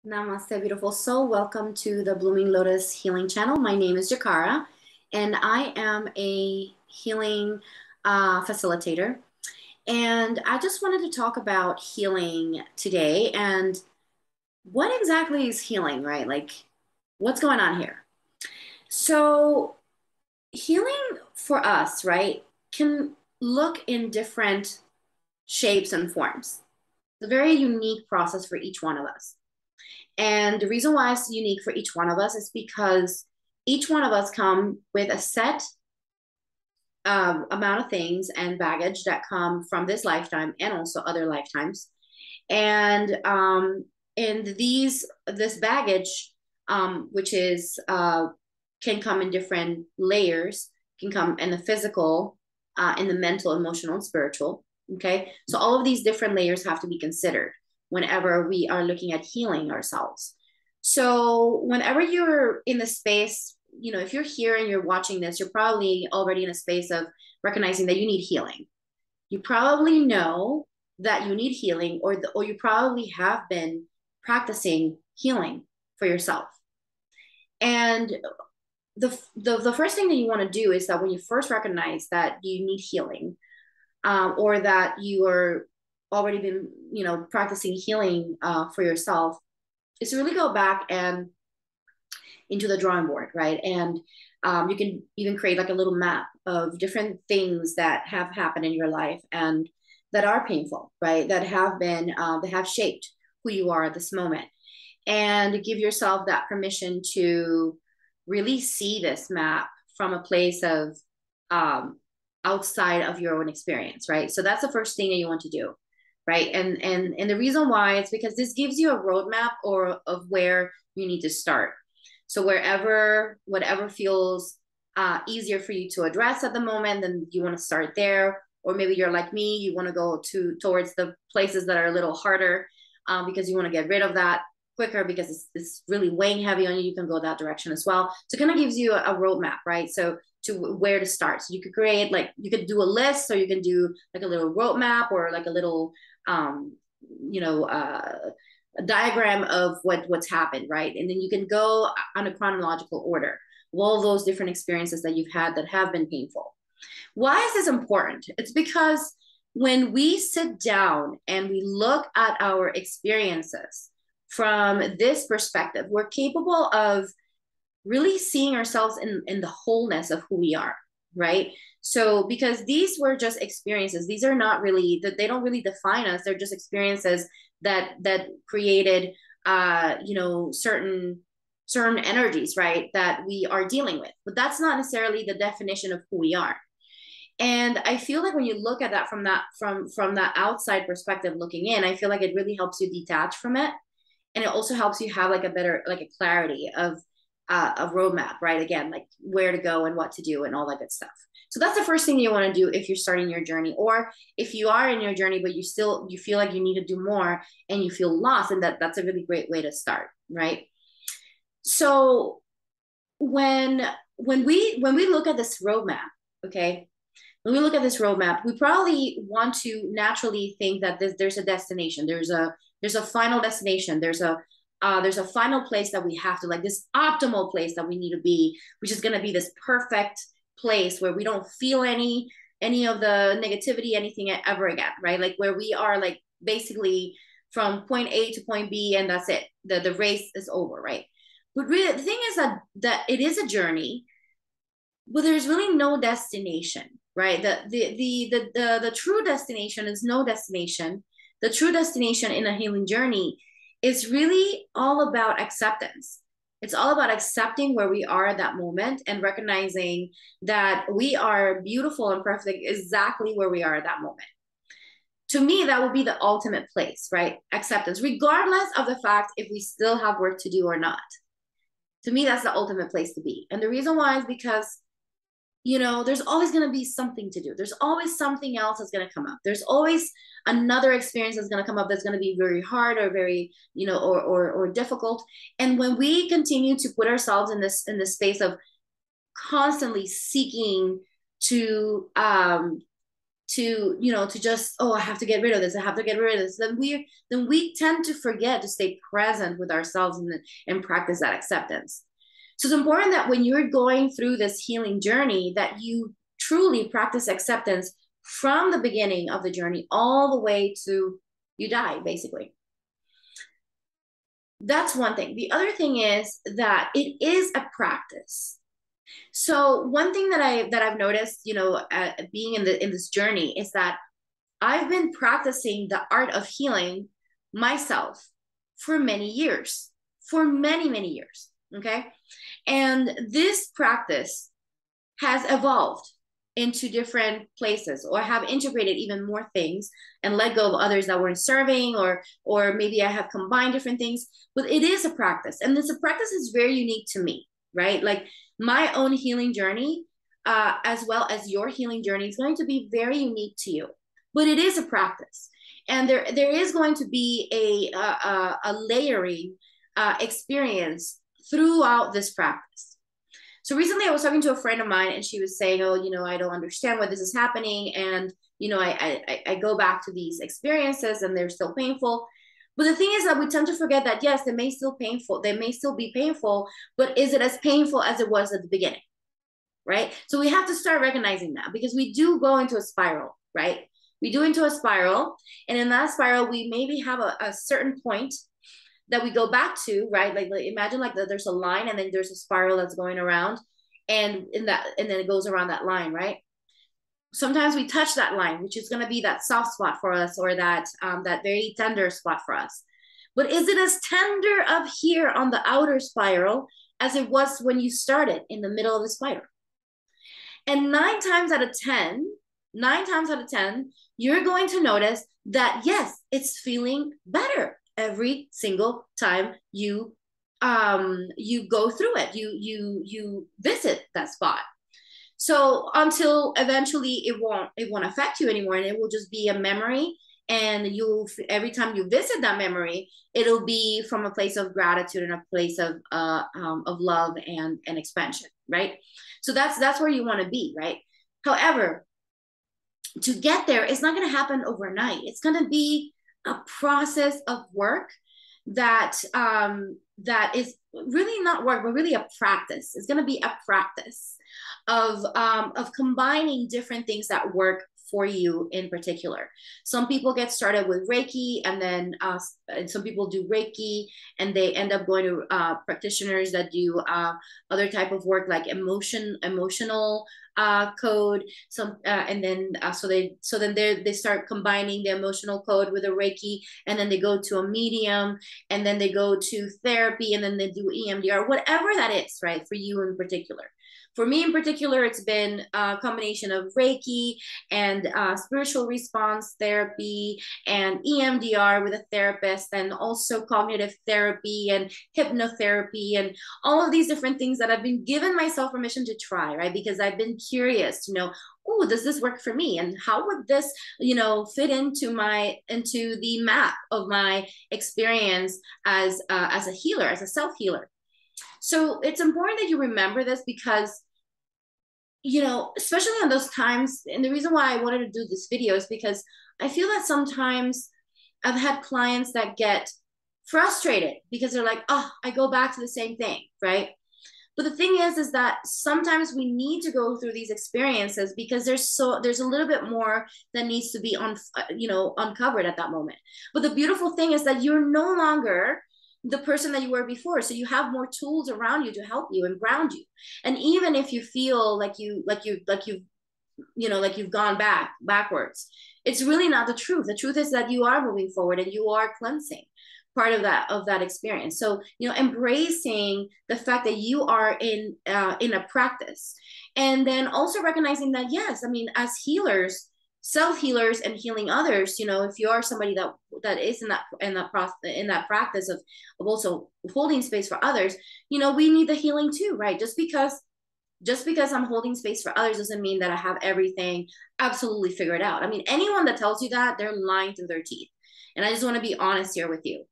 Namaste, beautiful soul. Welcome to the Blooming Lotus Healing Channel. My name is Jakara, and I am a healing facilitator. And I just wanted to talk about healing today and what exactly is healing, right? Like, what's going on here? So, healing for us, right, can look in different shapes and forms. It's a very unique process for each one of us. And the reason why it's unique for each one of us is because each one of us come with a set amount of things and baggage that come from this lifetime and also other lifetimes. And this baggage, which is can come in different layers, can come in the physical, in the mental, emotional, and spiritual. Okay, so all of these different layers have to be considered whenever we are looking at healing ourselves. So whenever you're in the space, if you're here and you're watching this, you're probably already in a space of recognizing that you need healing. You probably know that you need healing, or you probably have been practicing healing for yourself. And the first thing that you want to do is that when you first recognize that you need healing, or that you are already been practicing healing for yourself, is to really go back and into the drawing board, right? And you can even create like a little map of different things that have happened in your life and that are painful, right? That have shaped who you are at this moment, and give yourself that permission to really see this map from a place of outside of your own experience, right? So that's the first thing that you want to do, right? And the reason why is because this gives you a roadmap or of where you need to start. So whatever feels easier for you to address at the moment, then you want to start there. Or maybe you're like me, you want to go towards the places that are a little harder, because you want to get rid of that quicker because it's really weighing heavy on you. You can go that direction as well. So it kind of gives you a roadmap, right? So to where to start. So you could create, like, you could do a list, or you can do like a little roadmap, or like a little um, you know, a diagram of what's happened, right? And then you can go on a chronological order of all those different experiences that you've had that have been painful. Why is this important? It's because when we sit down and we look at our experiences from this perspective, we're capable of really seeing ourselves in the wholeness of who we are, right? So because these were just experiences, these are not really that, they don't really define us. They're just experiences that created certain energies, right, that we are dealing with. But that's not necessarily the definition of who we are. And I feel like when you look at that from that outside perspective looking in, I feel like it really helps you detach from it. And it also helps you have like a better, like a clarity of a roadmap, right? Again, like where to go and what to do and all that good stuff. So that's the first thing you want to do if you're starting your journey, or if you are in your journey but you feel like you need to do more and you feel lost, and that's a really great way to start, right? So when when we look at this roadmap, okay, when we look at this roadmap, we probably want to naturally think that there's a destination, there's a final destination, there's a final place that we have to, like, this optimal place that we need to be, which is going to be this perfect place where we don't feel any of the negativity, anything ever again, right? Like where we are, like, basically from point A to point B, and that's it. The race is over, right? But really, the thing is that it is a journey, but there's really no destination, right? The true destination is no destination. The true destination in a healing journey is really all about acceptance. It's all about accepting where we are at that moment and recognizing that we are beautiful and perfect exactly where we are at that moment. To me, that would be the ultimate place, right? Acceptance, regardless of the fact if we still have work to do or not. To me, that's the ultimate place to be. And the reason why is because there's always going to be something to do. There's always something else that's going to come up. There's always another experience that's going to come up that's going to be very hard, or very, or difficult. And when we continue to put ourselves in this space of constantly seeking to to just, oh, I have to get rid of this, I have to get rid of this, then we tend to forget to stay present with ourselves and practice that acceptance. So it's important that when you're going through this healing journey, that you truly practice acceptance from the beginning of the journey all the way to you die, basically. That's one thing. The other thing is that it is a practice. So one thing that I've noticed, being in this journey, is that I've been practicing the art of healing myself for many years, for many, many years. Okay. And this practice has evolved into different places, or have integrated even more things and let go of others that weren't serving, or maybe I have combined different things. But it is a practice, and this practice is very unique to me, right? Like my own healing journey, as well as your healing journey, is going to be very unique to you. But it is a practice, and there is going to be a layering experience throughout this practice. So recently I was talking to a friend of mine, and she was saying, oh, I don't understand why this is happening. And, I go back to these experiences and they're still painful. But the thing is that we tend to forget that, yes, they may still be painful, but is it as painful as it was at the beginning? Right? So we have to start recognizing that, because we do go into a spiral, right? We do into a spiral. And in that spiral, we maybe have a certain point that we go back to, right? Like imagine like there's a line, and then there's a spiral that's going around, and then it goes around that line, right? Sometimes we touch that line, which is going to be that soft spot for us, or that very tender spot for us. But is it as tender up here on the outer spiral as it was when you started in the middle of the spiral? And 9 times out of 10, you're going to notice that, yes, it's feeling better every single time you go through it, you visit that spot. So until eventually it won't affect you anymore, and it will just be a memory, and every time you visit that memory, it'll be from a place of gratitude and a place of love and expansion, right? So that's where you want to be, right? However, to get there, it's not going to happen overnight. It's going to be a process of work that is really not work, but really a practice. It's going to be a practice of combining different things that work for you in particular. Some people get started with Reiki, and then and some people do Reiki, and they end up going to practitioners that do other type of work, like emotional code. And then they start combining the emotional code with a Reiki, and then they go to a medium, and then they go to therapy, and then they do EMDR, whatever that is, right, for you in particular. For me in particular, it's been a combination of Reiki and spiritual response therapy and EMDR with a therapist, and also cognitive therapy and hypnotherapy and all of these different things that I've been given myself permission to try, right? Because I've been curious to know, oh, does this work for me? And how would this, fit into the map of my experience as a healer, as a self-healer? So it's important that you remember this, because especially on those times, and the reason why I wanted to do this video is because I feel that sometimes I've had clients that get frustrated because they're like, oh, I go back to the same thing, right? But the thing is that sometimes we need to go through these experiences, because there's a little bit more that needs to be uncovered at that moment. But the beautiful thing is that you're no longer the person that you were before, so you have more tools around you to help you and ground you. And even if you feel like you've gone backwards, it's really not the truth. The truth is that you are moving forward, and you are cleansing part of that experience. So embracing the fact that you are in a practice, and then also recognizing that, yes, I mean, as healers, self-healers, and healing others, if you are somebody that is in that practice of also holding space for others, we need the healing too, right? Just because I'm holding space for others doesn't mean that I have everything absolutely figured out. I mean, anyone that tells you that, they're lying through their teeth. And I just want to be honest here with you.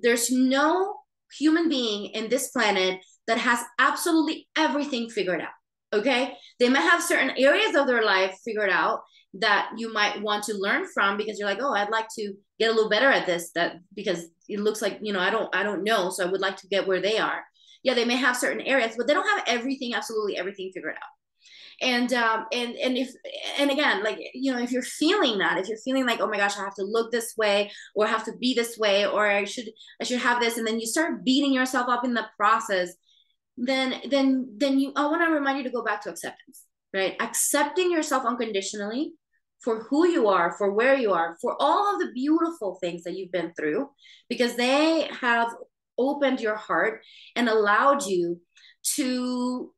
There's no human being in this planet that has absolutely everything figured out. Okay. They might have certain areas of their life figured out that you might want to learn from, because you're like, oh, I'd like to get a little better at this, that because it looks like, I don't know. So I would like to get where they are. Yeah, they may have certain areas, but they don't have everything, absolutely everything figured out. And if, and again, like, if you're feeling that, if you're feeling like, oh my gosh, I have to look this way, or I have to be this way, or I should have this, and then you start beating yourself up in the process, then I want to remind you to go back to acceptance, right? Accepting yourself unconditionally for who you are, for where you are, for all of the beautiful things that you've been through, because they have opened your heart and allowed you to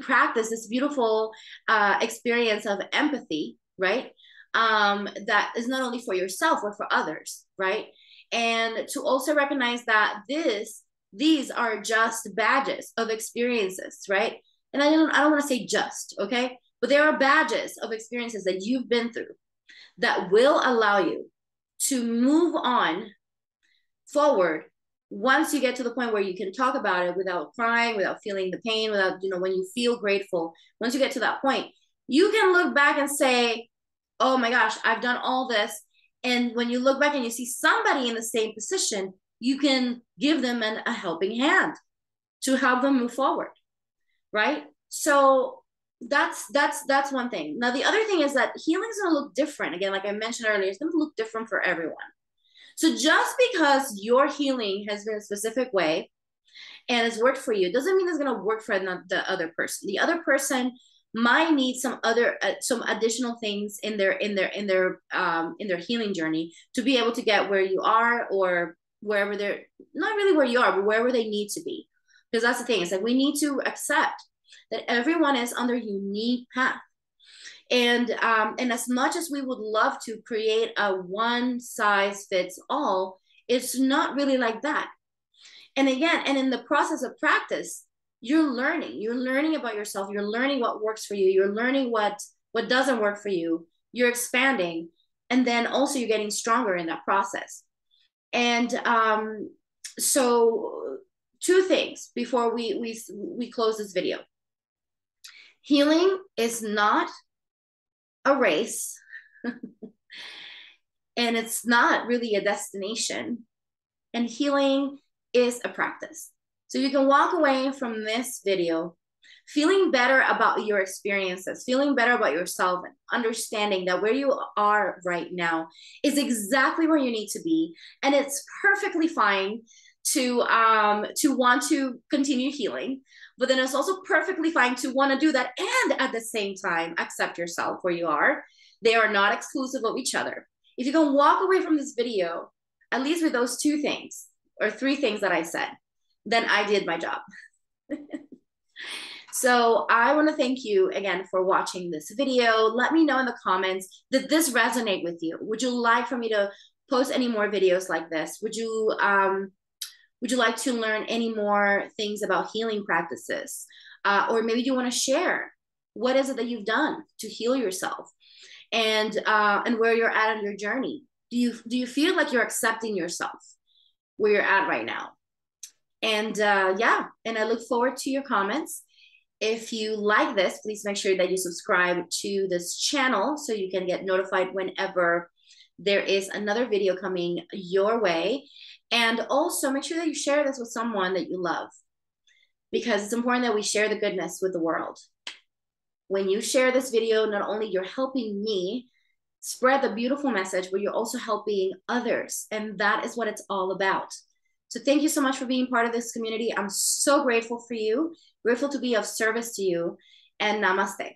practice this beautiful experience of empathy, right? That is not only for yourself, but for others, right? And to also recognize that these are just badges of experiences, right? And I don't want to say just, okay? But there are badges of experiences that you've been through that will allow you to move on forward once you get to the point where you can talk about it without crying, without feeling the pain, without, when you feel grateful. Once you get to that point, you can look back and say, oh my gosh, I've done all this. And when you look back and you see somebody in the same position, you can give them a helping hand to help them move forward, right? So that's one thing. Now, the other thing is that healing is going to look different. Again, like I mentioned earlier, it's going to look different for everyone. So just because your healing has been a specific way and it's worked for you, doesn't mean it's going to work for the other person. The other person might need some additional things in their healing journey to be able to get where you are, or wherever they're not really where you are, but wherever they need to be. Because that's the thing. It's like we need to accept that everyone is on their unique path. And as much as we would love to create a one size fits all, it's not really like that. And again, and in the process of practice, you're learning about yourself. You're learning what works for you. You're learning what doesn't work for you. You're expanding. And then also you're getting stronger in that process. And so two things before we close this video. Healing is not a race, and it's not really a destination, and healing is a practice. So you can walk away from this video feeling better about your experiences, feeling better about yourself, and understanding that where you are right now is exactly where you need to be. And it's perfectly fine to want to continue healing, but then it's also perfectly fine to want to do that and at the same time accept yourself where you are. They are not exclusive of each other. If you can walk away from this video at least with those two things or three things that I said, then I did my job. So I want to thank you again for watching this video. Let me know in the comments, did this resonate with you? Would you like for me to post any more videos like this? Would you like to learn any more things about healing practices? Or maybe you want to share what is it that you've done to heal yourself, and where you're at on your journey. Do you feel like you're accepting yourself where you're at right now? And yeah, and I look forward to your comments. If you like this, please make sure that you subscribe to this channel so you can get notified whenever there is another video coming your way. And also make sure that you share this with someone that you love, because it's important that we share the goodness with the world. When you share this video, not only you're helping me spread the beautiful message, but you're also helping others. And that is what it's all about. So thank you so much for being part of this community. I'm so grateful for you, grateful to be of service to you, and namaste.